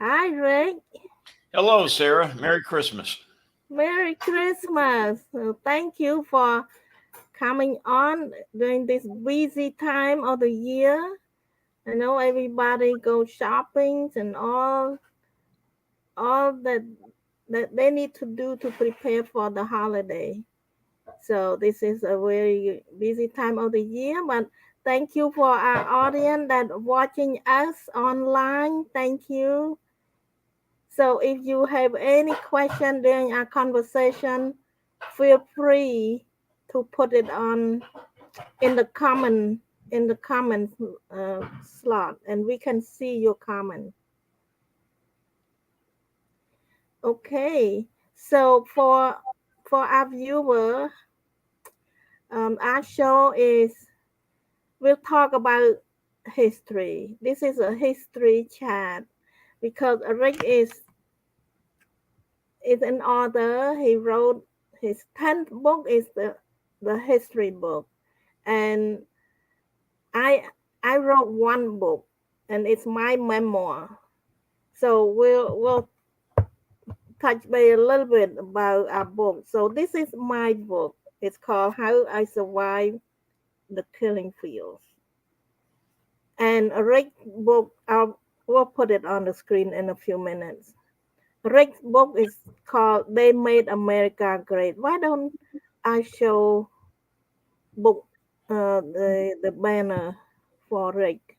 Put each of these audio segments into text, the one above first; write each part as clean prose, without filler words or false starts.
Hi, Rick. Hello, Sarah. Merry Christmas. Merry Christmas. Thank you for coming on during this busy time of the year. I know everybody goes shopping and all that they need to do to prepare for the holiday. So this is a very busy time of the year, but thank you for our audience that watching us online. Thank you. So if you have any question during our conversation, feel free to put it on in the comment slot, and we can see your comment. Okay. So for our viewer, our show is we'll talk about history. This is a history chat because Rick is an author. He wrote his 10th book is the history book, and I I wrote one book, and it's my memoir. So we'll touch base a little bit about our book. So this is my book. It's called How I Survived the Killing Fields. And a Rick book, we'll put it on the screen in a few minutes. Rick's book is called They Made America Great. Why don't I show book the banner for Rick?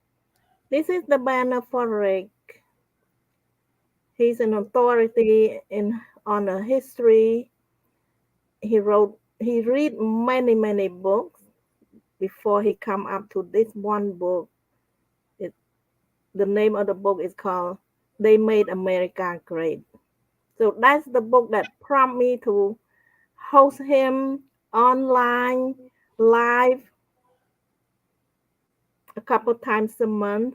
This is the banner for Rick. He's an authority in on the history. He read many books before he come up to this one book. It, the name of the book is called They Made America Great. So that's the book that prompted me to host him online live a couple times a month.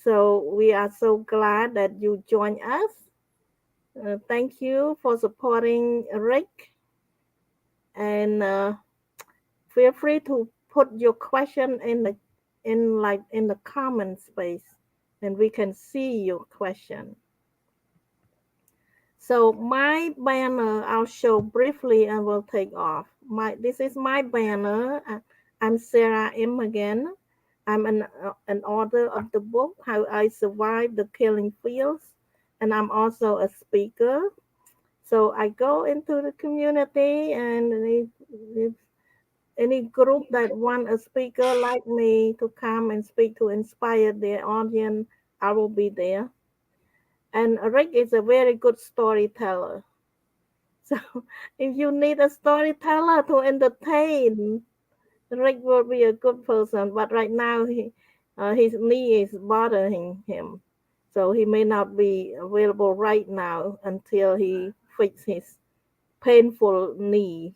So we are so glad that you join us. Thank you for supporting Rick, and feel free to put your question in the comment space, and we can see your question. So my banner, I'll show briefly and we'll take off. This is my banner. I'm Sarah M. again. I'm an author of the book How I Survived the Killing Fields, and I'm also a speaker. So I go into the community, and if any group that want a speaker like me to come and speak to inspire their audience, I will be there. And Rick is a very good storyteller. So if you need a storyteller to entertain, Rick will be a good person. But right now, his knee is bothering him, so he may not be available right now until he fixes his painful knee.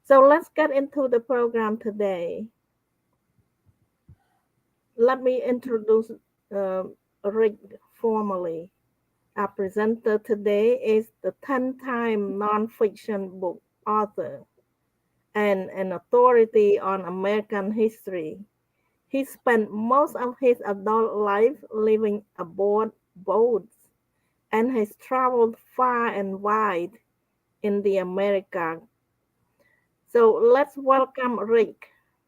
So let's get into the program today. Let me introduce uh, Rick formally. Our presenter today is the 10-time nonfiction book author and an authority on American history. He spent most of his adult life living aboard boats and has traveled far and wide in the America. So let's welcome Rick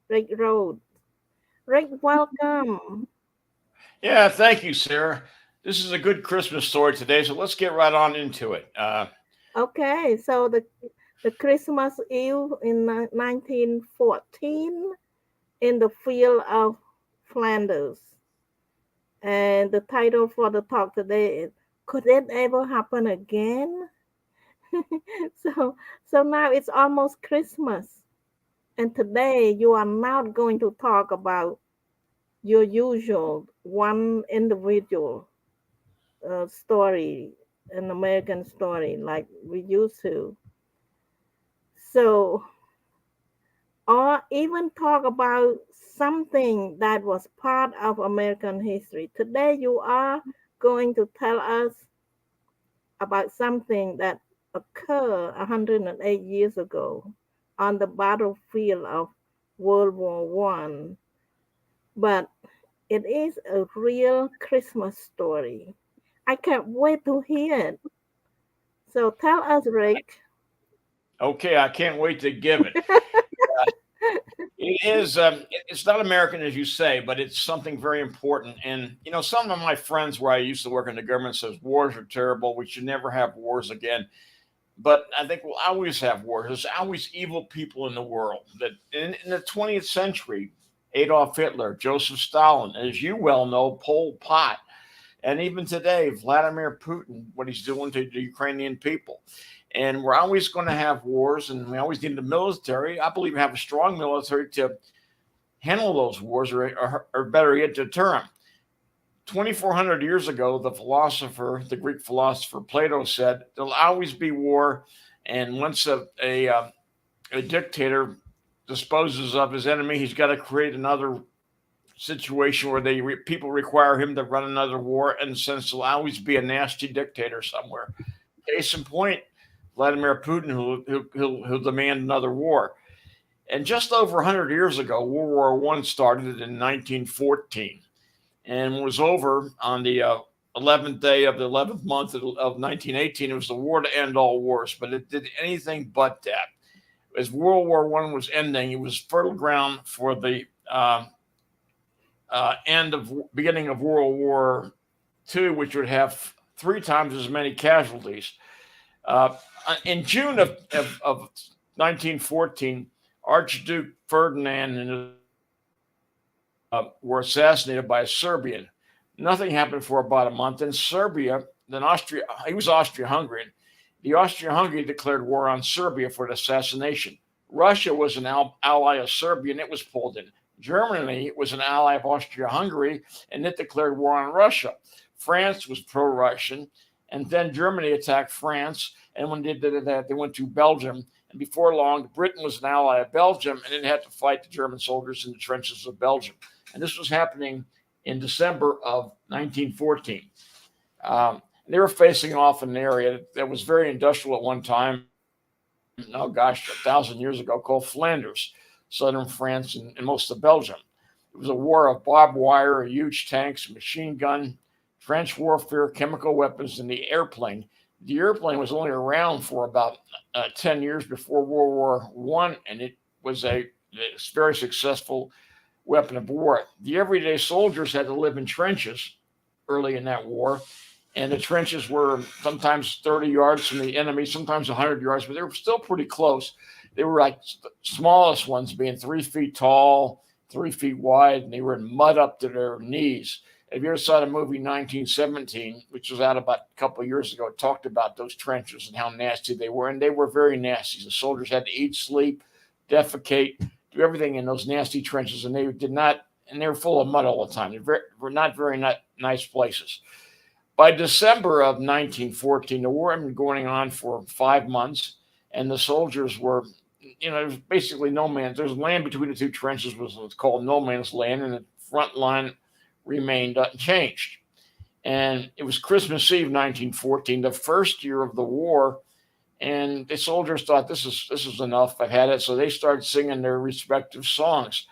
Rhodes. Rick, welcome. Yeah, thank you, Sarah. This is a good Christmas story today, so let's get right on into it. Okay, so the Christmas Eve in 1914 in the field of Flanders. And the title for the talk today is Could It Ever Happen Again? so so now it's almost Christmas. And today you are not going to talk about your usual one individual story, an American story like we used to. So or even talk about something that was part of American history. Today, you are going to tell us about something that occurred 108 years ago on the battlefield of World War One. But it is a real Christmas story. I can't wait to hear it. So tell us, Rick. Okay, I can't wait to give it. It is. It's not American, as you say, but it's something very important. And some of my friends where I used to work in the government says wars are terrible. We should never have wars again. But I think we'll always have wars. There's always evil people in the world. That in the 20th century, Adolf Hitler, Joseph Stalin, as you well know, Pol Pot, and even today, Vladimir Putin, what he's doing to the Ukrainian people. And we're always going to have wars, and we always need the military. I believe we have a strong military to handle those wars, or better yet, deter them. 2,400 years ago, the Greek philosopher Plato said, there'll always be war. And once a dictator disposes of his enemy, he's got to create another situation where people require him to run another war. And since there'll always be a nasty dictator somewhere, case in point, Vladimir Putin, who'll demand another war. And just over 100 years ago, World War One started in 1914 and was over on the 11th day of the 11th month of 1918. It was the war to end all wars, but it did anything but that. As World War One was ending, it was fertile ground for the beginning of World War II, which would have 3 times as many casualties. In June of 1914, Archduke Ferdinand and were assassinated by a Serbian. Nothing happened for about a month. In Serbia, then Austria, he was Austria-Hungarian. The Austria-Hungary declared war on Serbia for the assassination. Russia was an ally of Serbia, and it was pulled in. Germany was an ally of Austria-Hungary, and it declared war on Russia. France was pro-Russian, and then Germany attacked France, and when they did that, they went to Belgium. And before long, Britain was an ally of Belgium, and it had to fight the German soldiers in the trenches of Belgium. And this was happening in December of 1914. They were facing off in an area that was very industrial at one time, oh gosh, 1,000 years ago, called Flanders, southern France and most of Belgium. It was a war of barbed wire, huge tanks, machine gun, trench warfare, chemical weapons, and the airplane. The airplane was only around for about 10 years before World War One, and it was a very successful weapon of war. The everyday soldiers had to live in trenches early in that war, and the trenches were sometimes 30 yards from the enemy, sometimes 100 yards, but they were still pretty close. They were like the smallest ones being 3 feet tall, 3 feet wide, and they were in mud up to their knees. If you ever saw the movie 1917, which was out about a couple of years ago, it talked about those trenches and how nasty they were, and they were very nasty. The soldiers had to eat, sleep, defecate, do everything in those nasty trenches, and they were full of mud all the time. They were not very nice places. By December of 1914, the war had been going on for 5 months, and the soldiers were, it was basically no man's. There's land between the two trenches, was what's called no man's land, and the front line remained unchanged. And it was Christmas Eve, 1914, the first year of the war, and the soldiers thought this is enough. I've had it, so they started singing their respective songs.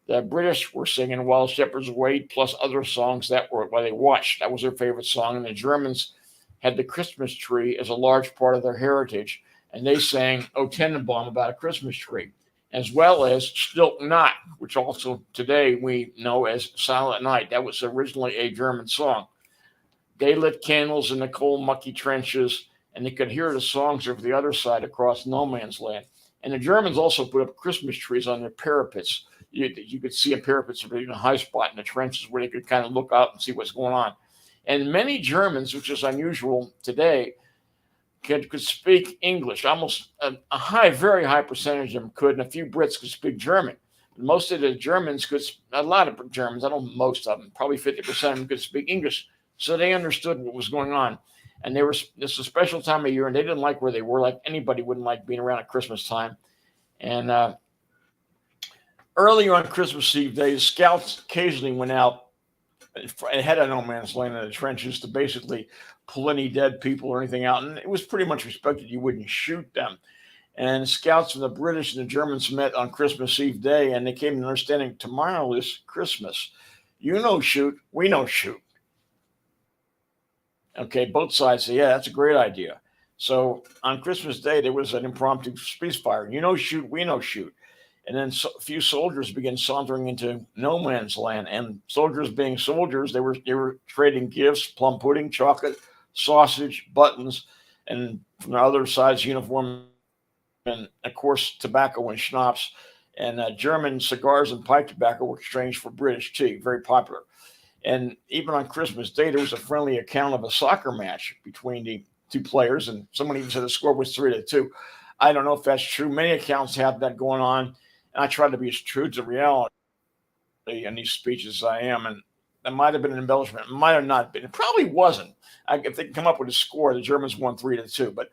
The British were singing "While Shepherds Wait" plus other songs that were while they watched. That was their favorite song, and the Germans had the Christmas tree as a large part of their heritage, and they sang "O Tannenbaum" about a Christmas tree, as well as "Still Not," which also today we know as "Silent Night." That was originally a German song. They lit candles in the cold, mucky trenches, and they could hear the songs of the other side across no man's land. And the Germans also put up Christmas trees on their parapets. You could see a parapets in a high spot in the trenches where they could kind of look out and see what's going on. And many Germans, which is unusual today, could speak English. Almost a very high percentage of them could, and a few Brits could speak German. Most of the Germans a lot of Germans, I don't know most of them, probably 50% of them could speak English. So they understood what was going on. And this was a special time of year, and they didn't like where they were, like anybody wouldn't like being around at Christmas time. And earlier on Christmas Eve day, the scouts occasionally went out ahead of no man's land in the trenches to basically pull any dead people or anything out. And it was pretty much respected. You wouldn't shoot them. And scouts from the British and the Germans met on Christmas Eve day, and they came to an understanding tomorrow is Christmas. You know shoot, we know shoot. Okay, both sides say, yeah, that's a great idea. So on Christmas Day, there was an impromptu ceasefire. You know, shoot, we know, shoot. And then a few soldiers began sauntering into no man's land. And soldiers being soldiers, they were trading gifts, plum pudding, chocolate, sausage, buttons, and from the other side's uniform, and of course, tobacco and schnapps. And German cigars and pipe tobacco were exchanged for British tea, very popular. And even on Christmas Day, there was a friendly account of a soccer match between the two players, and someone even said the score was 3-2. I don't know if that's true. Many accounts have that going on, and I try to be as true to reality in these speeches as I am. And that might have been an embellishment. It might have not been. It probably wasn't. If they come up with a score, the Germans won 3-2. But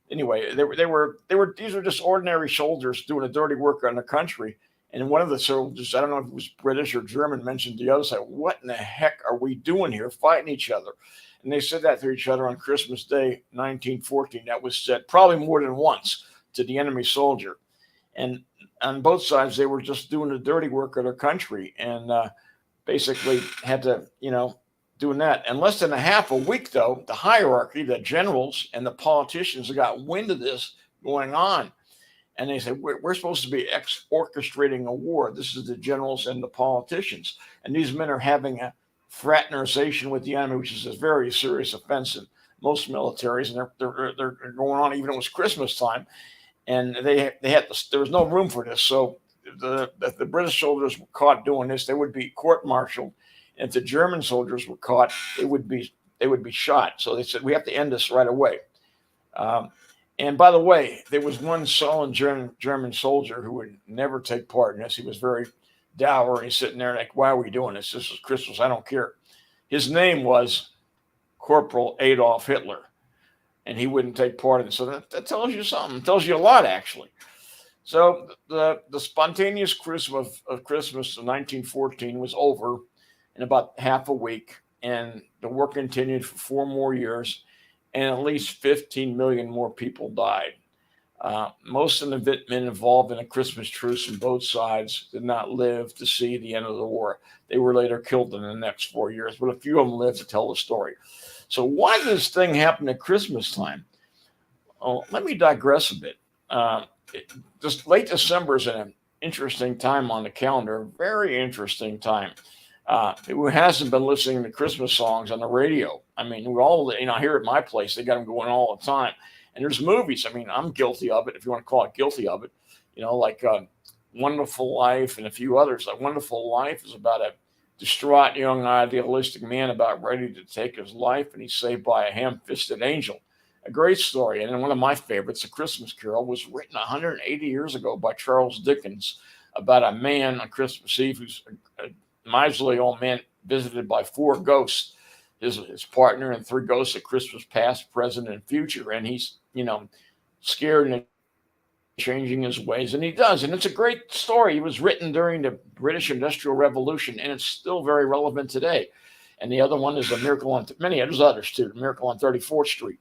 anyway, they were these were just ordinary soldiers doing the dirty work on the country. And one of the soldiers, I don't know if it was British or German, mentioned the other side, what in the heck are we doing here, fighting each other? And they said that to each other on Christmas Day, 1914. That was said probably more than once to the enemy soldier. And on both sides, they were just doing the dirty work of their country, and basically had to, doing that. In less than a half a week, though, the hierarchy, the generals and the politicians got wind of this going on. And they said, we're supposed to be orchestrating a war. This is the generals and the politicians. And these men are having a fraternization with the enemy, which is a very serious offense in most militaries. And they're going on, even though it was Christmas time. And they had to, there was no room for this. So if the British soldiers were caught doing this, they would be court-martialed. And if the German soldiers were caught, they would be shot. So they said, we have to end this right away. And by the way, there was one sullen German soldier who would never take part in this. He was very dour, and he's sitting there like, why are we doing this? This is Christmas. I don't care. His name was Corporal Adolf Hitler, and he wouldn't take part in it. So that tells you something. It tells you a lot, actually. So the spontaneous Christmas of Christmas of 1914 was over in about half a week, and the war continued for 4 more years, and at least 15 million more people died. Most of the men involved in a Christmas truce on both sides did not live to see the end of the war. They were later killed in the next 4 years, but a few of them lived to tell the story. So why did this thing happen at Christmas time? Oh, let me digress a bit. Just late December is an interesting time on the calendar, very interesting time. Who hasn't been listening to Christmas songs on the radio? I mean, we all, here at my place, they got them going all the time. And there's movies. I mean, I'm guilty of it, if you want to call it guilty of it. Like Wonderful Life and a few others. Like Wonderful Life is about a distraught young idealistic man about ready to take his life, and he's saved by a ham-fisted angel. A great story. And then one of my favorites, A Christmas Carol, was written 180 years ago by Charles Dickens about a man on Christmas Eve who's a miserly old man visited by 4 ghosts, his partner and 3 ghosts of Christmas past, present, and future. And he's, scared and changing his ways. And he does. And it's a great story. It was written during the British Industrial Revolution, and it's still very relevant today. And the other one is A Miracle on, many others too, A Miracle on 34th Street,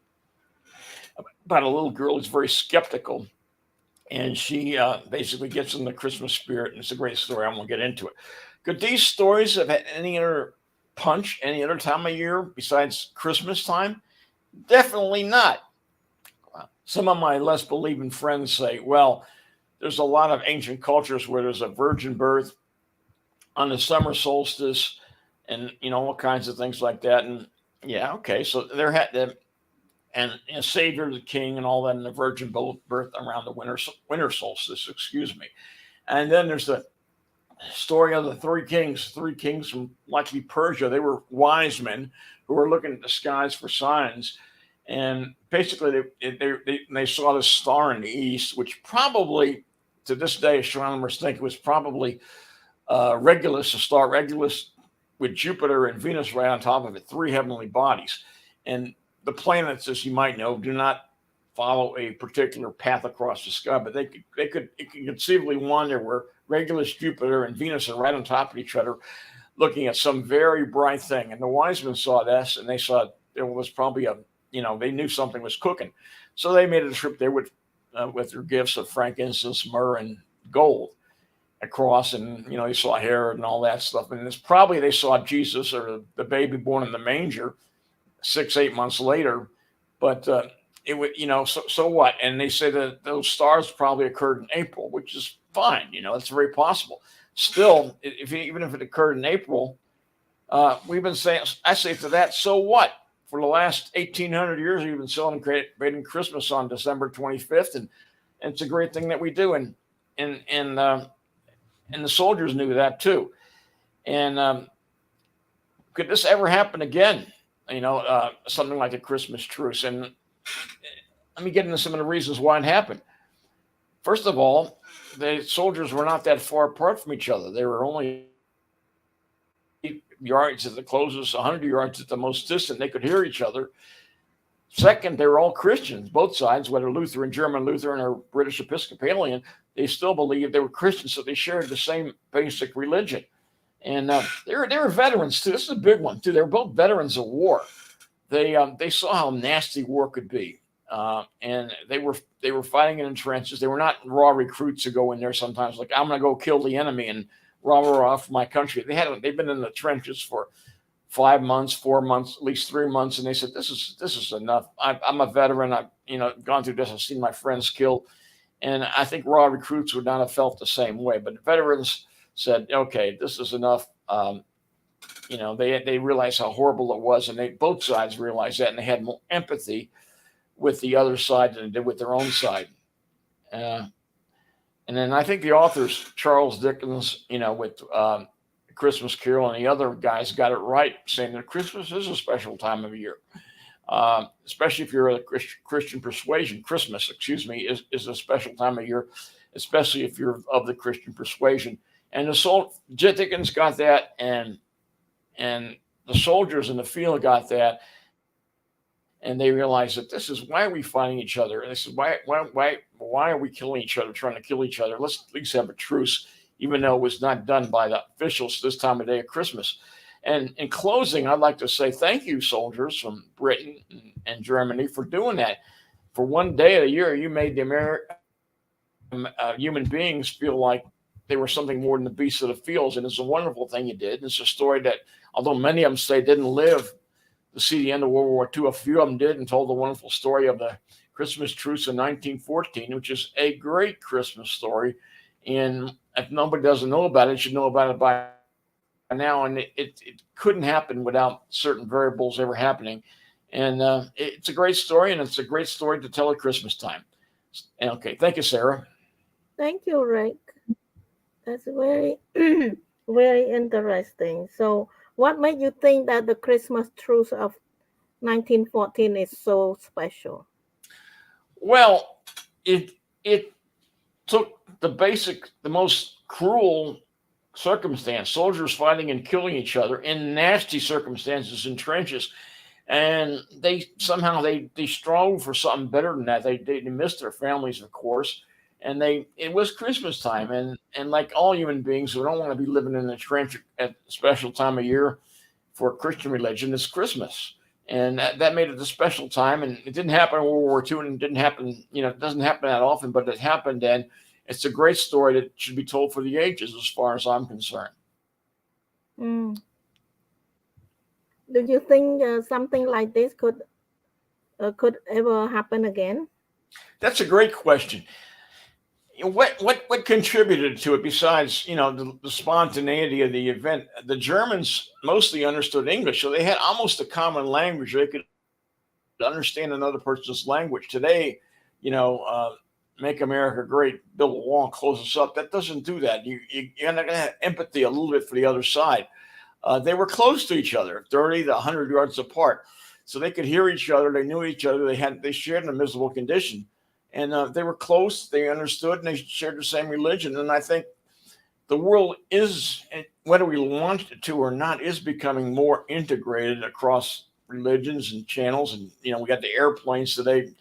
about a little girl who's very skeptical. And she basically gets in the Christmas spirit. And it's a great story. I won't get into it. Could these stories have had any other punch any other time of year besides Christmas time? Definitely not. Some of my less believing friends say, well, there's a lot of ancient cultures where there's a virgin birth on the summer solstice and, all kinds of things like that. And yeah, okay. So there had them and Savior, the King, and all that, and the virgin birth around the winter solstice, excuse me. And then there's the story of the 3 kings from likely Persia. They were wise men who were looking at the skies for signs. And basically, they saw this star in the east, which probably, to this day, astronomers think it was probably Regulus, a star Regulus, with Jupiter and Venus right on top of it, 3 heavenly bodies. And the planets, as you might know, do not follow a particular path across the sky, but it could conceivably wander where Regulus, Jupiter, and Venus are right on top of each other, looking at some very bright thing. And the wise men saw this, and they saw there was probably they knew something was cooking. So they made a trip there with their gifts of frankincense, myrrh, and gold across. And, they saw Herod and all that stuff. And it's probably they saw Jesus or the baby born in the manger 6, 8 months later. But it would, so what? And they say that those stars probably occurred in April, which is fine. It's very possible. Still, even if it occurred in April, we've been saying, I say to that, so what? For the last 1,800 years, we've been celebrating Christmas on December 25th, and it's a great thing that we do. And the soldiers knew that too. And could this ever happen again? Something like a Christmas truce. And let me get into some of the reasons why it happened. First of all, the soldiers were not that far apart from each other. They were only yards at the closest, 100 yards at the most distant. They could hear each other. Second, they were all Christians, both sides, whether Lutheran, German Lutheran, or British Episcopalian. They still believed they were Christians, so they shared the same basic religion. And they were veterans too. This is a big one too. They were both veterans of war. They saw how nasty war could be, and they were fighting in the trenches. They were not raw recruits who go in there sometimes like, I'm going to go kill the enemy and rah off my country. They've been in the trenches for 5 months, 4 months, at least 3 months, and they said, this is enough. I'm a veteran. I've gone through this. I've seen my friends killed, and I think raw recruits would not have felt the same way. But veterans said, okay, this is enough. They realized how horrible it was, and both sides realized that, and they had more empathy with the other side than they did with their own side. And then I think the authors, Charles Dickens, with Christmas Carol and the other guys got it right, saying that Christmas is a special time of year, especially if you're a Christian persuasion. Christmas, is a special time of year, especially if you're of the Christian persuasion. And Dickens got that, and the soldiers in the field got that, and they realized that this is why are we fighting each other, and this is why are we killing each other, trying to kill each other. Let's at least have a truce, even though it was not done by the officials this time of day of Christmas. And in closing, I'd like to say thank you, soldiers from Britain and Germany, for doing that. For one day of the year, you made the American human beings feel like they were something more than the beasts of the fields, and it's a wonderful thing you did. It's a story that, although many of them say didn't live to see the end of World War II, a few of them did, and told the wonderful story of the Christmas truce in 1914, which is a great Christmas story. And if nobody doesn't know about it, should know about it by now. And it couldn't happen without certain variables ever happening. And it's a great story, and it's a great story to tell at Christmas time. Okay, thank you, Sarah. Thank you, Rick. That's very, very interesting. So, what made you think that the Christmas truce of 1914 is so special? Well, it took the most cruel circumstance, soldiers fighting and killing each other in nasty circumstances in trenches, and they strove for something better than that. They missed their families, of course. And it was Christmas time, and like all human beings who don't want to be living in the trench at a special time of year for Christian religion, it's Christmas, and that made it a special time. And it didn't happen in World War II, and it didn't happen, it doesn't happen that often, but it happened, and it's a great story that should be told for the ages, as far as I'm concerned. Mm. Do you think something like this could ever happen again? That's a great question. What contributed to it besides the spontaneity of the event? The Germans mostly understood English, so they had almost a common language. They could understand another person's language. Today, make America great, build a wall, close us up. That doesn't do that. You're not going to have empathy a little bit for the other side. They were close to each other, 30 to 100 yards apart, so they could hear each other. They knew each other. They shared a miserable condition. And they were close, they understood, and they shared the same religion. And I think the world is, whether we want it to or not, is becoming more integrated across religions and channels. And, we got the airplanes today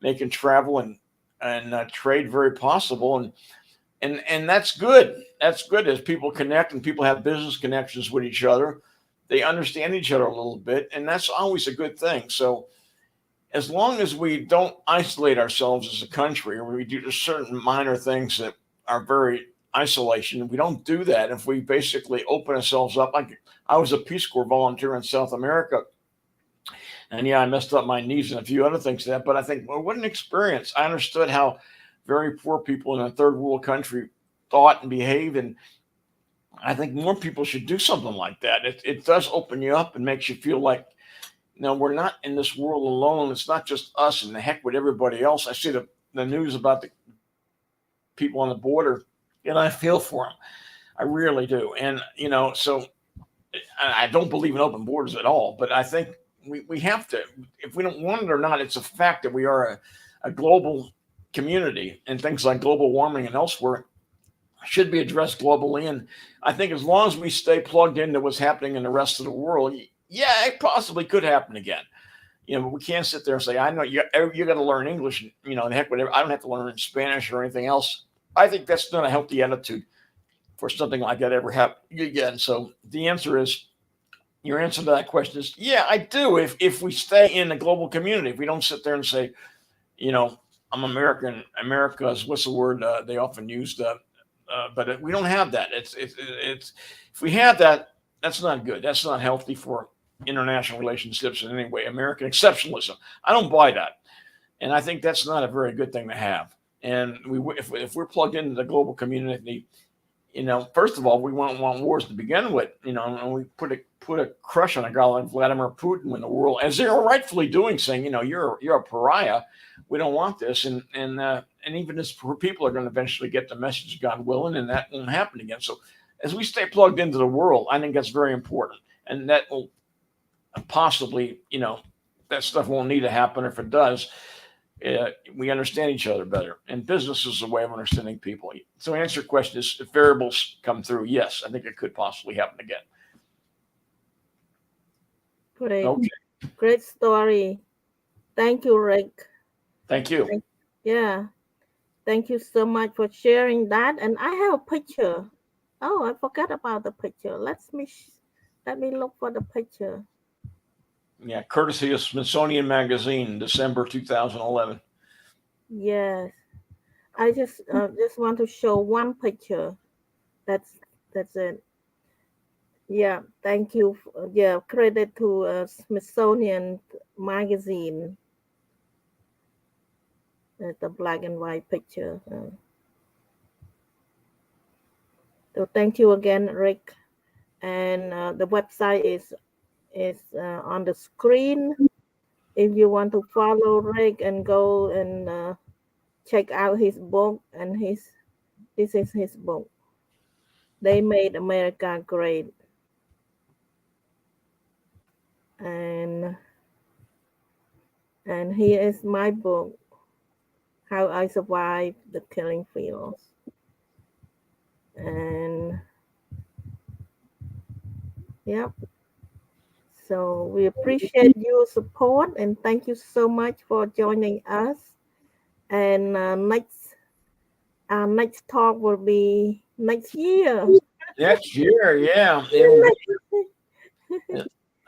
making travel and trade very possible. And that's good. That's good as people connect and people have business connections with each other. They understand each other a little bit, and that's always a good thing. So, as long as we don't isolate ourselves as a country, or we do certain minor things that are very isolation, if we don't do that, if we basically open ourselves up, like I was a Peace Corps volunteer in South America, And yeah, I messed up my knees and a few other things that, but I think, well, what an experience. I understood how very poor people in a third world country thought and behaved. And I think more people should do something like that. It does open you up and makes you feel like, we're not in this world alone. It's not just us and the heck with everybody else. I see the news about the people on the border and I feel for them. I really do. And, so I don't believe in open borders at all, but I think we have to, if we don't want it or not, it's a fact that we are a global community, and things like global warming and elsewhere should be addressed globally. And I think as long as we stay plugged into what's happening in the rest of the world, yeah, it possibly could happen again. But we can't sit there and say, I know you got to learn English, the heck, whatever. I don't have to learn Spanish or anything else. I think that's not a healthy attitude for something like that ever happen again. So the answer is, your answer to that question is, yeah, I do. If we stay in the global community, if we don't sit there and say, I'm American, America's, what's the word they often use, but we don't have that. It's if we have that, that's not good. That's not healthy for international relationships in any way. American exceptionalism, I don't buy that, and I think that's not a very good thing to have. And if we're plugged into the global community, first of all, we won't want wars to begin with, and we put a crush on a guy like Vladimir Putin when the world, as they're rightfully doing, saying, you're a pariah. We don't want this, and even as people are going to eventually get the message, God willing, and that won't happen again. So, as we stay plugged into the world, I think that's very important, and that will possibly, that stuff won't need to happen. If it does, we understand each other better, and business is a way of understanding people. So, answer your question is, if variables come through, yes, I think it could possibly happen again. Great. Okay. Great story. Thank you, Rick. Thank you. Yeah. Thank you so much for sharing that. And I have a picture. Oh, I forgot about the picture. Let me look for the picture. Yeah, courtesy of Smithsonian Magazine, December 2011. Yes. I just want to show one picture. That's it. Yeah, thank you. Yeah, credit to Smithsonian Magazine. The black and white picture. So thank you again, Rick. And the website is on the screen. If you want to follow Rick and go and check out his book, and this is his book. They Made America Great. And here is my book, How I Survived the Killing Fields. And yep. So we appreciate your support and thank you so much for joining us. And our next talk will be next year. Next year, yeah. It'll be,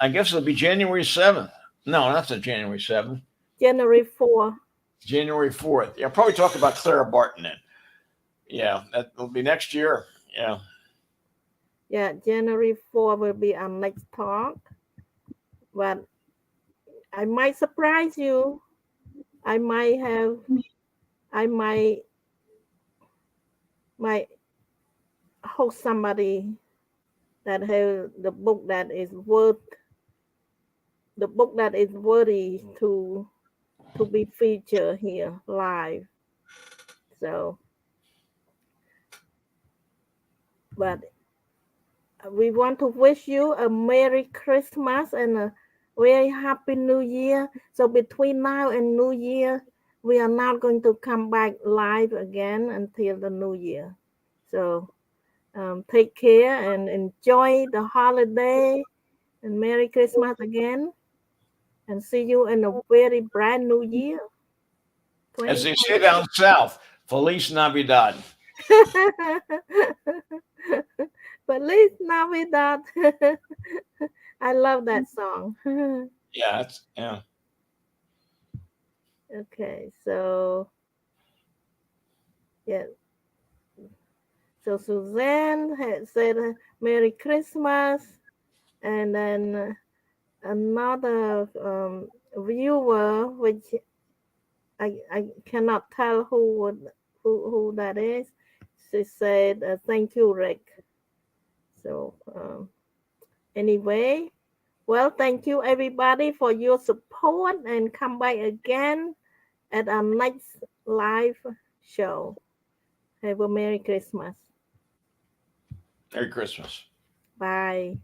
I guess it'll be January 7th. No, that's not January 7th. January 4th. January 4th. Yeah, I'll probably talk about Clara Barton then. Yeah, that will be next year. Yeah. Yeah, January 4th will be our next talk. But I might surprise you. I might host somebody that has the book that is worthy to be featured here live. So, but we want to wish you a Merry Christmas and a very Happy New Year. So between now and New Year, we are not going to come back live again until the New Year. So take care and enjoy the holiday and Merry Christmas again. And see you in a very brand new year. As they say down south, Feliz Navidad. Feliz Navidad. I love that song. Yeah, yeah. Okay, so yeah. So Suzanne had said Merry Christmas, and then another viewer, which I cannot tell who that is. She said, "Thank you, Rick." So anyway, well, thank you everybody for your support, and come back again at our next live show. Have a Merry Christmas. Merry Christmas. Bye.